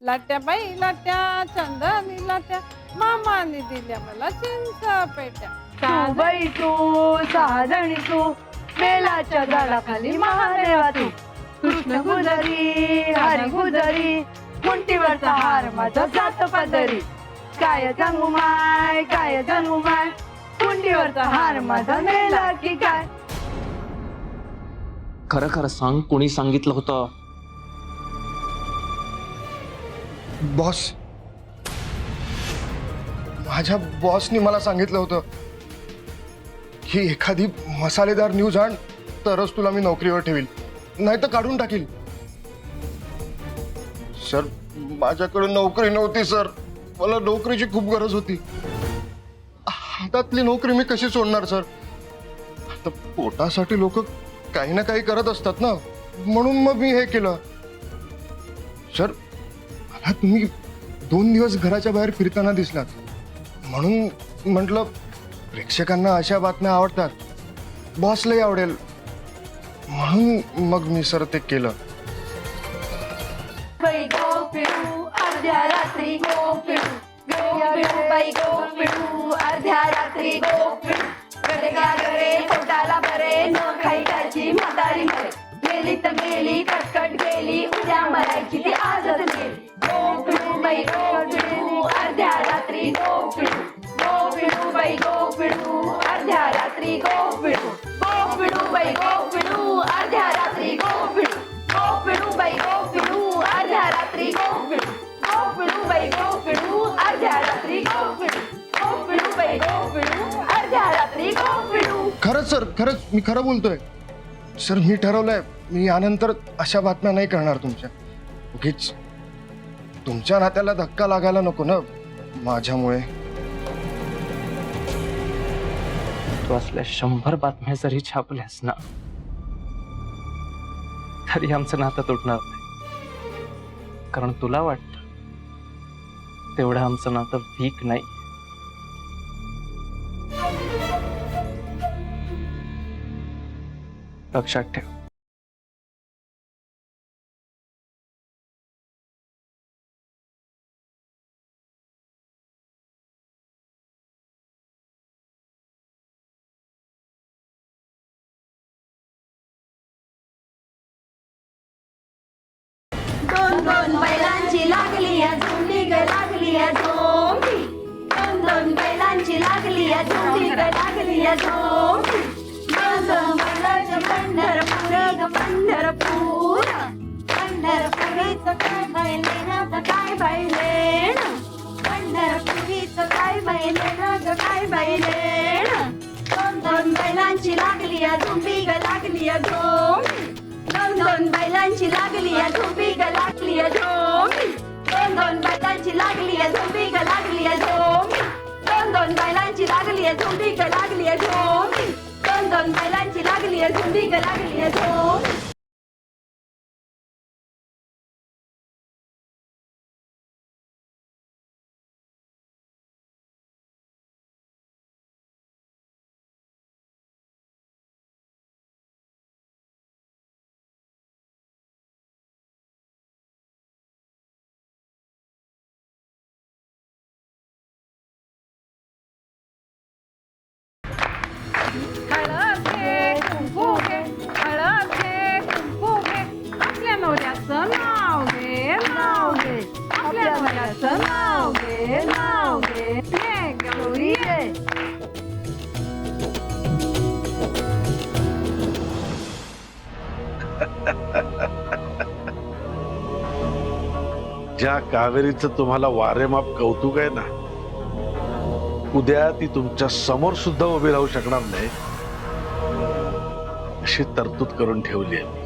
लाट्या बाई लाट्या चंदनी लाट्या मामाने दिल्या मला चिंच पेट्या. तू बाई तू साजणी तू बेलाच्या झाडाखाली महादेवा तू कृष्ण गुजरी हरी गुजरी मुंटीवरचा हार माझा जात पदरी काय सांगू माय मुंटीवरचा हार माझा मेला की काय. खरं खरं सांग, कोणी सांगितलं होतं? बॉस, माझ्या बॉसनी मला सांगितलं होतं की एखादी मसालेदार न्यूज आण तरच तुला मी नोकरीवर ठेवील, नाही तर काढून टाकील. सर, माझ्याकडे नोकरी नव्हती सर, मला नोकरीची खूप गरज होती. हातातली नोकरी मी कशी सोडणार सर? आता पोटासाठी लोक काही ना काही करत असतात ना, म्हणून मग मी हे केलं. सर, मला तुम्ही 2 दिवस घराच्या बाहेर फिरताना दिसलात, म्हणून म्हटलं प्रेक्षकांना अशा बातम्या आवडतात, बॉसलाही आवडेल, म्हणून मग मी सर ते केलं. बाई गो पिळू अर्ध्या रात्री गो पिळू बाई गो पिळू अर्ध्या रात्री गो पिळू गरे गागरे पोटाला बरे न खाई त्याची म्हातारी मरे गेली तर गेली कटकट गेली उद्या मरायची ती आजच गेली. गो पिळू बाई गो पिळू अर्ध्या रात्री गो पिळू बाई गो पिळू अर्ध्या रात्री गो पिळू बाई गो पिळू अर्ध्या रात्री गो पिळू बाई गो पिळू अर्ध्या रात्री गो पिळू बाई गो पिळू अर्ध्या रात्री गो पिळू बाई गो पिळू अर्ध्या रात्री गो पिळू. खरंच सर, खरंच मी खरं बोलतोय सर. मी ठरवलंय, मी यानंतर अशा बातम्या नाही करणार तुमच्या. उगीच तुमच्या नात्याला धक्का लागायला नको ना माझ्यामुळे. तू असल्या 100 बातम्या जरी छापल्यास ना, तरी आमचं नातं तुटणार नाही. कारण तुला वाटतं तेवढं आमचं नातं वीक नाही. लक्षात ठेव. दोन दोन बैलांची लागली झुंडी ग लागली झोंबी. दोन दोन बैलांची लागली झुंडी ग लागली झोंबी. दोन दोन बैलांची पंढरपूर ग पंढरपूर. पंढरपुरीचं काय बैलेन ग काय बैलेन. पंढरपुरीचं काय बैलेन ग काय बैलेन. दोन दोन बैलांची लागली झुंडी ग लागली झोंबी. दोन दोन बैलांची लागली झोंबी ग लागली झोंबी. दोन दोन बैलांची लागली झोंबी ग लागली झोंबी. दोन दोन बैलांची लागली झोंबी ग लागली झोंबी. दोन दोन बैलांची लागली झोंबी ग लागली झोंबी. हळद घे कुंकू घे हळद घे कुंकू घे आपल्या नवऱ्याचं नाव घे नाव घे. आपल्या नवऱ्याचं नाव घे नाव घे. ये गौरी ये. ज्या कावेरीचं तुम्हाला वारेमाप कौतुक आहे ना, उद्या ती तुमच्या समोर सुद्धा उभी राहू शकणार नाही अशी तरतूद करून ठेवली आहे.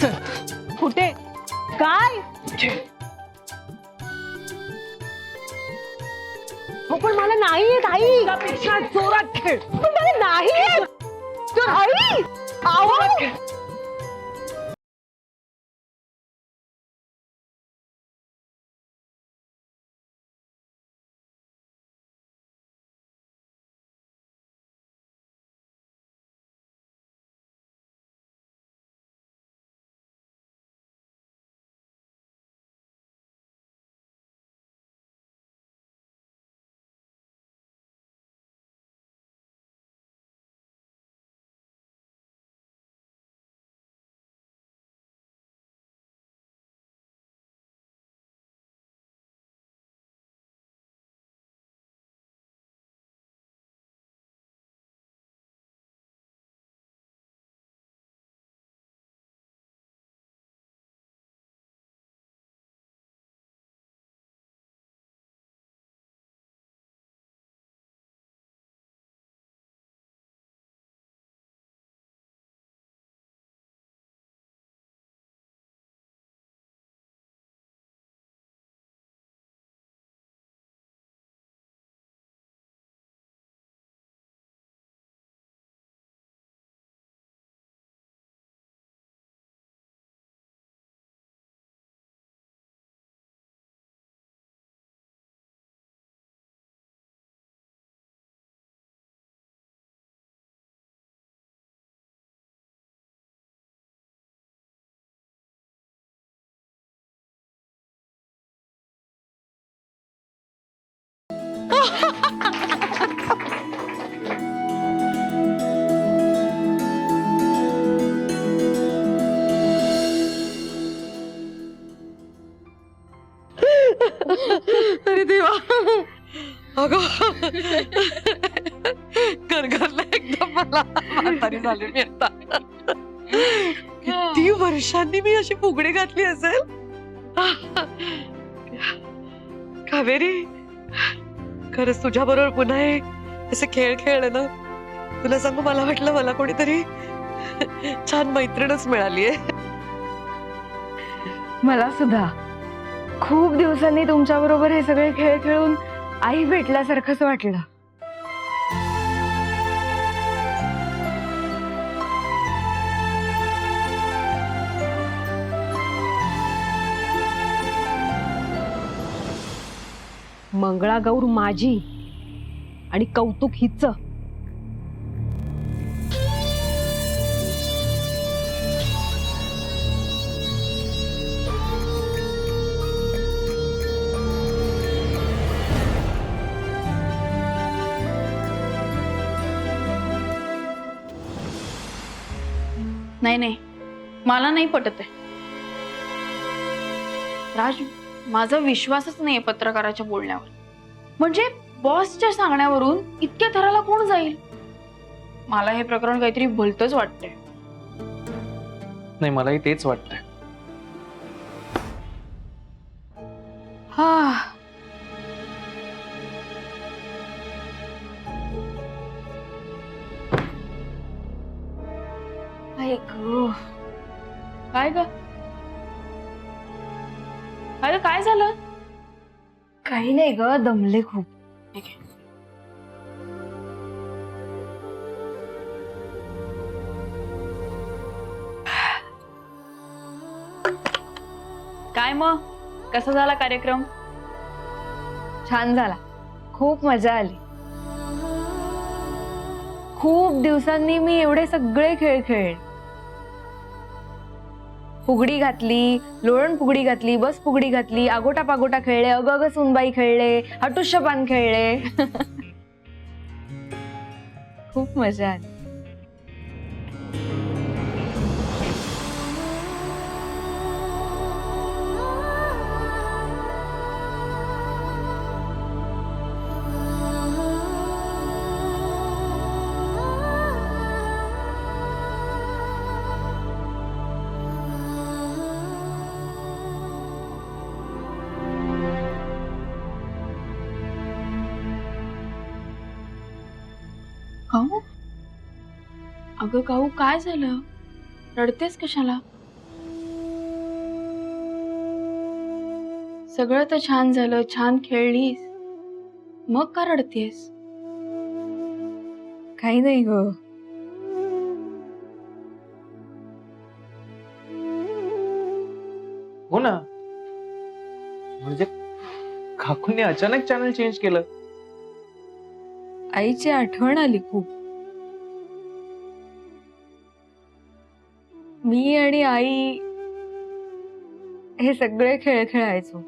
कुठे काय हो पण मला नाही येत आई त्यापेक्षा जोरात खेळ पण मला नाही येत आई आवाज अरे देवा अगं गरगरला एकदम मला म्हातारी झाली मी आता किती वर्षांनी मी अशी फुगडी घातली असेल कावेरी खरंच तुझ्या बरोबर पुन्हा असे खेळ खेळले ना तुला सांगू मला वाटलं मला कोणीतरी छान मैत्रीणच मिळालीये मला सुद्धा खूप दिवसांनी तुमच्या बरोबर हे सगळे खेळ खेळून आई भेटल्यासारखंच वाटलं मंगळागौर माझी आणि कौतुक हिच नाही नाही मला नाही पटत आहे राज माझा विश्वासच नाहीये पत्रकाराच्या बोलण्यावर म्हणजे बॉसच्या सांगण्यावरून इतक्या थराला कोण जाईल मला हे प्रकरण काहीतरी भलतंच वाटतंय नाही मलाही तेच वाटतंय हा काय ग अरे काय झालं काही नाही ग दमले खूप ठीक आहे काय मग कसा झाला कार्यक्रम छान झाला खूप मजा आली खूप दिवसांनी मी एवढे सगळे खेळ खेळले फुगडी घातली लोळण फुगडी घातली बस फुगडी घातली आगोटा पागोटा खेळले अग अग सुनबाई खेळले हटुष्य पान खेळले खूप मजा आली काऊ अगं काऊ काय झालं रडतेस कशाला सगळं तर छान झालं, छान खेळलीस, मग का रडतेस? काही नाही ग. हो ना, म्हणजे काकूंनी अचानक चॅनल चेंज केलं. आईची आठवण आली खूप. मी आणि आई हे सगळे खेळ खेळायचो.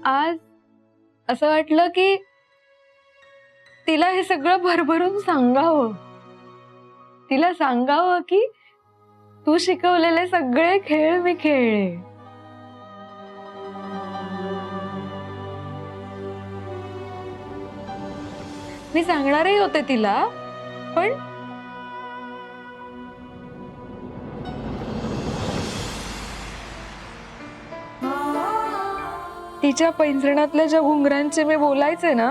आज असं वाटलं की तिला हे सगळं भरभरून सांगावं. तिला सांगावं की तू शिकवलेले सगळे खेळ मी खेळले. मी सांगणारही होते तिला, पण तिच्या पैंजणातल्या ज्या घुंगरांचे मी बोलायचे ना,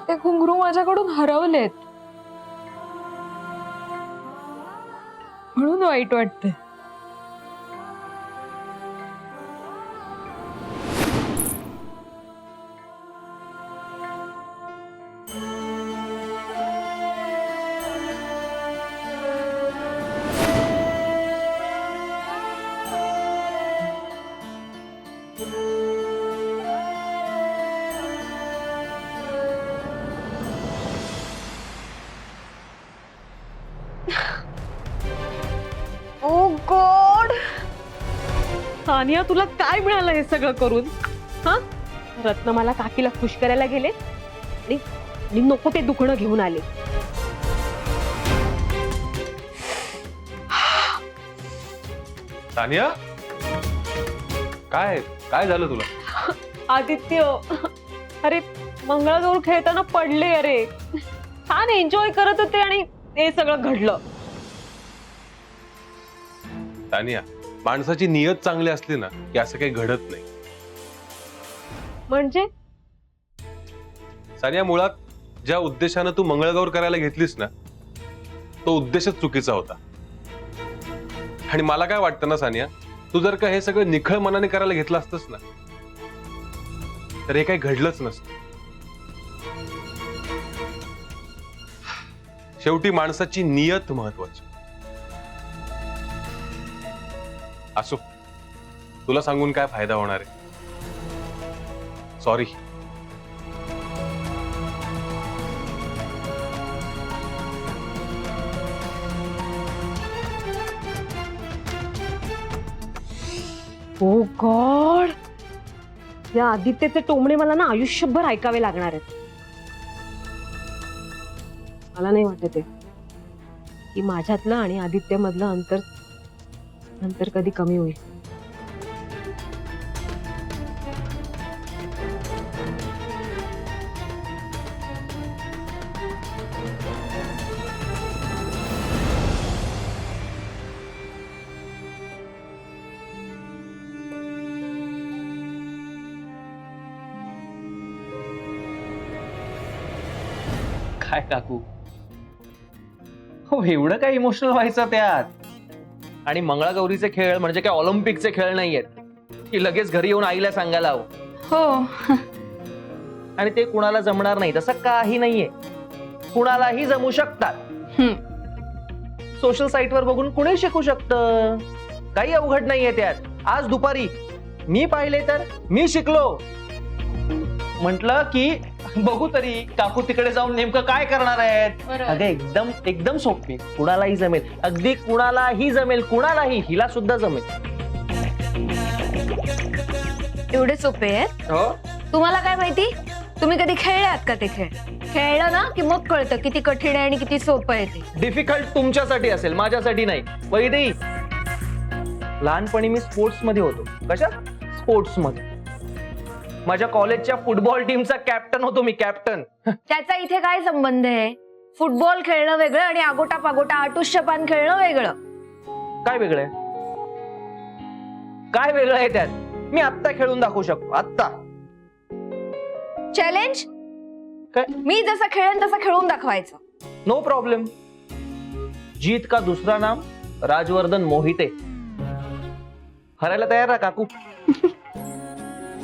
ते घुंगरू माझ्याकडून हरवलेत. म्हणून वाईट वाटते. ओ गॉड, सानिया, तुला काय मिळालं हे सगळं करून? हा, रत्न मला काकीला खुश करायला गेले आणि नको ते दुखणं घेऊन आले. सानिया, काय काय झालं तुला? आदित्य, अरे मंगळागौर खेळताना पडले. अरे छान एन्जॉय करत होते आणि हे सगळं घडलं. सानिया, माणसाची नियत चांगली असली ना की असं काही घडत नाही. म्हणजे सानिया, मुळात ज्या उद्देशानं तू मंगळगौर करायला घेतलीस ना, तो उद्देशच चुकीचा होता. आणि मला काय वाटतं ना सानिया, तू जर का हे सगळं निखळ मनाने करायला घेतलं असतंस ना, तर हे काही घडलंच नसतं. शेवटी माणसाची नियत महत्वाची. असो, तुला सांगून काय फायदा होणार आहे. सॉरी. ओ गॉड, या आदित्यचे टोमणे मला ना आयुष्यभर ऐकावे लागणार आहेत. मला नाही वाटत आहे की माझ्यातलं आणि आदित्यमधलं अंतर कधी कमी होईल. काय काकू, हो एवढं काय इमोशनल व्हायचं त्यात? आणि मंगळागौरीचे खेळ म्हणजे काय ऑलिम्पिकचे खेळ नाहीयेत की लगेच घरी येऊन आईला सांगायला हवं. हो, आणि ते कुणाला जमणार नाही तसं काही नाहीये. कुणालाही जमू शकतात. सोशल साईटवर बघून कुणी शिकू शकतं. काही अवघड नाहीये त्यात. आज दुपारी मी पाहिले तर मी शिकलो. म्हटलं की बघू तरी काकू तिकडे जाऊन नेमकं काय करणार आहेत. अगं एकदम एकदम सोपे, कुणालाही जमेल. अगदी कुणालाही जमेल, कुणालाही, हिला सुद्धा जमेल. एवढे सोपे आहेत? हो, तुम्हाला काय माहिती? तुम्ही कधी खेळले आहात का ते खेळ? खेळलं ना की मग कळतं किती कठीण आहे आणि किती सोपं आहे ते. डिफिकल्ट तुमच्यासाठी असेल, माझ्यासाठी नाही. वैदेही, लहानपणी मी स्पोर्ट्स मध्ये होतो. कशात? स्पोर्ट्स मध्ये. माझ्या कॉलेजच्या फुटबॉल टीमचा कॅप्टन होतो मी, कॅप्टन. त्याचा इथे काय संबंध आहे? फुटबॉल खेळणं वेगळं आणि आगोटा पागोटा आटुष्यपान खेळणं वेगळं. काय वेगळं आहे? काय वेगळं आहे त्यात? मी आत्ता खेळून दाखवू शकतो, आत्ता. चॅलेंज? काय? मी जसं खेळेन तसं खेळून दाखवायचं. No problem. जीत का दुसरा नाम राजवर्धन मोहिते. हरायला तयार आहे काकू.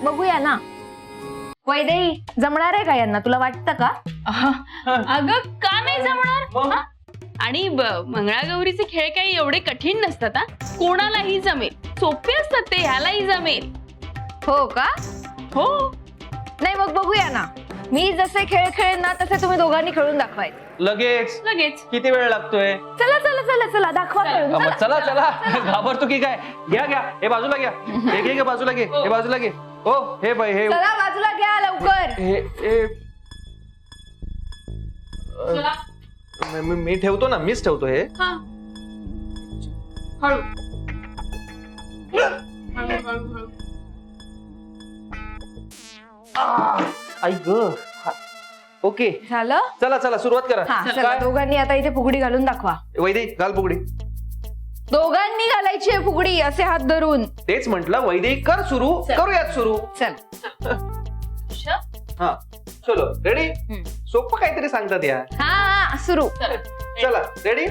बघूया ना. वैदेही जमणार आहे का यांना, तुला वाटतं का? अगं का नाही जमणार हा? आणि मंगळागौरीचे खेळ काही एवढे कठीण नसतात हा. कोणालाही जमेल, सोपे असतात ते, ह्यालाही जमेल. हो का? हो. नाही मग बघूया ना. मी जसे खेळ खेळेन ना तसे तुम्ही दोघांनी खेळून दाखवायचे. लगेच? लगेच. किती वेळ लागतोय? चला चला चला चला दाखवा खेळून. मग चला चला. घाबरतो की काय? घ्या घ्या, हे बाजूला घ्या. हे घे बाजूला घे, हे बाजूला घे. हो हे बाई हे चला बाजूला घ्या लवकर. मी ठेवतो ना, मीच ठेवतो हे. हा. हळू हळू हळू हळू. आई ग. ओके झालं? चला चला सुरुवात करा. हा चला काय? दोघांनी आता इथे फुगडी घालून दाखवा. वैदे घाल फुगडी. दोघांनी घालायची आहे फुगडी असे हात धरून. तेच म्हंटल वैदे कर सुरू, करूयात सुरू. चल. हा चलो रेडी. सोपं काहीतरी सांगतात या. हा हा सुरू. चला रेडी.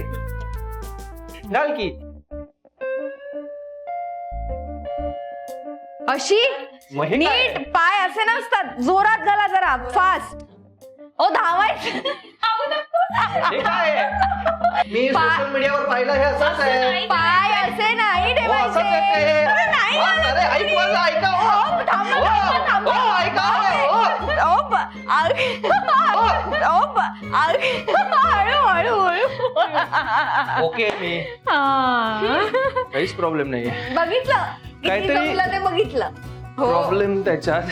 घाल की. अशी मग हे काय? नीट पाय असे नसतात, जोरात घाला जरा फास्ट. ओ धावायचं. हे काय आहे? मी सोशल मीडियावर पाहिलं हे असंच आहे. पाय असे नाही हो, असंच ठेवायचे. आहे ते. अरे नाही. हो, अरे ऐक माझं, ऐका हो. थांबा, हो, थांबा, थांबा. हो, ऐका हो. हळू हळू. ओके मी काहीच प्रॉब्लेम नाहीये. बघितलं किती काहीतरी- जमलं ते बघितलं. हो प्रॉब्लेम त्याच्यात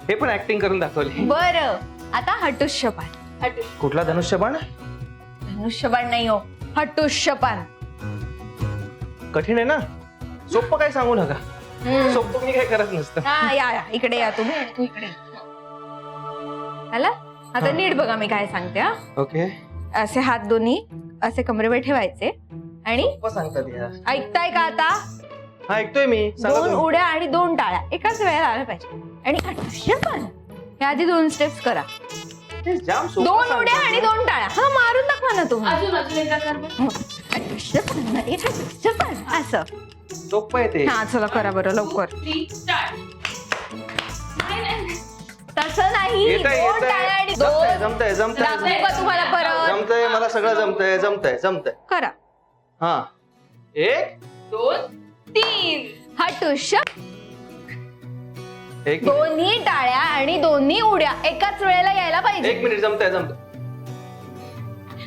हे पण ऍक्टिंग करून दाखवली. बरं आता हटुष्यपान. कुठला धनुष्यबाण? धनुष्यबाण नाही हो, हटुष्यपान. कठीण आहे ना, सोपं काही सांगू नका. सोपं मी काही करत नसतं. हा या या, इकडे या तुम्ही. तू इकडे आला. आता नीट बघा मी काय सांगते. हा ओके असे हात दोन्ही असे कमरेवर ठेवायचे आणि सोपं सांगतात या. ऐकताय का आता? हा ऐकतोय मी. सांगा दोन तुम्ही. उड्या आणि 2 टाळ्या एकाच वेळेला आल्या पाहिजे. आणि हटुष्यपान हे आधी 2 स्टेप्स करा. हे जाम सोपं 2 सांगतात. उड्या आणि 2 टाळ्या. हा मारून दाखवा ना तुम्ही. अजून अजून एकदा कर बरं. हटुष्यपान नाही, हटुष्यपान असं. सोपं आहे ते. हा चला करा बरं लवकर. 3 स्टार्ट. तसं नाही. येतंय, 2 येतंय. टाळ्या आणि जमतंय, 2 जमतंय, जमतंय. दाखवू का तुम्हाला परत? जमतंय मला सगळं जमतंय जमतंय जमतंय. करा. हा 1 2 3. हटुष्य. 1 दोन्ही टाळ्या आणि दोन्ही उड्या एकाच वेळेला यायला पाहिजे. 1 मिनिट. जमतंय जमतंय.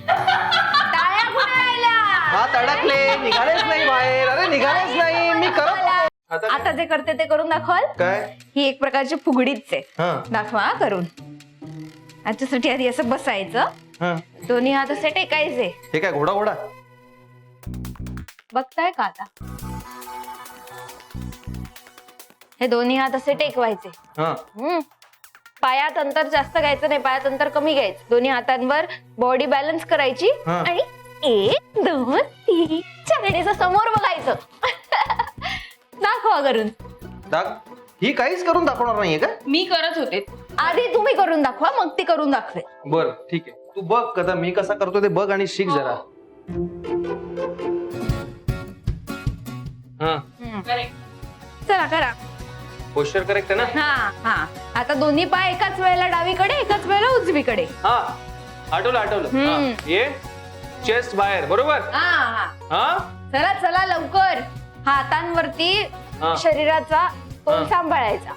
टाळ्या कुठे राहिल्या? हात अडकले, निघालेच नाही बाहेर. अरे निघालेच नाही. मी करत आता जे करते ते करून दाखवाल. काय? ही एक प्रकारची फुगडीच आहे. हा दाखवा हा करून. याच्यासाठी आधी असं बसायचं, हा. दोन्ही हात असे टेकायचे. हे काय घोडा घोडा? बघताय का आता? हे दोन्ही हात असे टेकवायचे. हा पायात अंतर जास्त घ्यायचं नाही, पायात अंतर कमी घ्यायचं. दोन्ही हातांवर बॉडी बॅलन्स करायची हा. आणि 1 2 3 4 समोर बघायचं. दाखवा करून. ही काहीच करून दाखवणार नाहीये का? मी करत होते. आधी तुम्ही करून दाखवा, मग ती करून दाखवे. बर ठीक आहे. तू बघ कदा मी कसा करतो ते बघ आणि शिक जरा. हा चला करा. पोश्चर करेक्ट आहे ना? हा हा. आता दोन्ही पाय एकाच वेळेला डावीकडे, एकाच वेळेला उजवीकडे. हा आठवलं आठवलं. हा. ये चेस्ट बाहेर. बरोबर. हा हा. हा चला चला लवकर. हातांवरती हा. शरीराचा तोल हा. सांभाळायचा.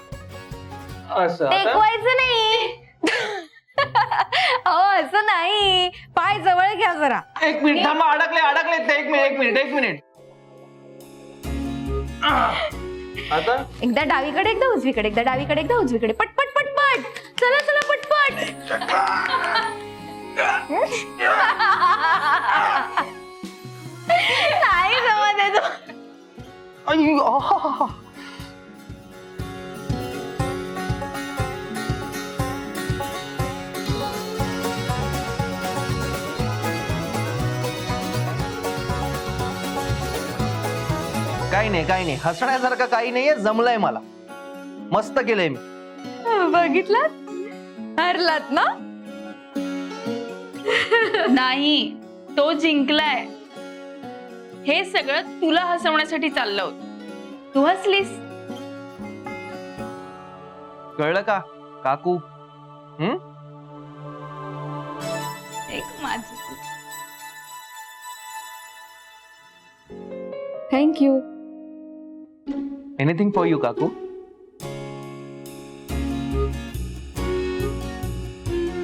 असं आता? टेकवायचं नाही. अहो असं नाही. पाय जवळ घ्या जरा. 1 मिनिट थांबा. अडकले ते. 1 मिनिट. आता एकदा डावीकडे, एकदा उजवीकडे, एकदा डावीकडे, एकदा उजवीकडे. पटपट पटपट. चला चला पटपट. नाही जमत आहे तो. काही नाही हसण्यासारखं काही नाहीये. जमलंय मला. मस्त केलंय मी. बघितलात? हरलात ना? नाही, तो जिंकलाय. हे सगळं तुला हसवण्यासाठी चाललं होतं. तू हसलीस. कळलं का काकू? एक माझी थँक्यू. एनिथिंग फॉर यू काकू.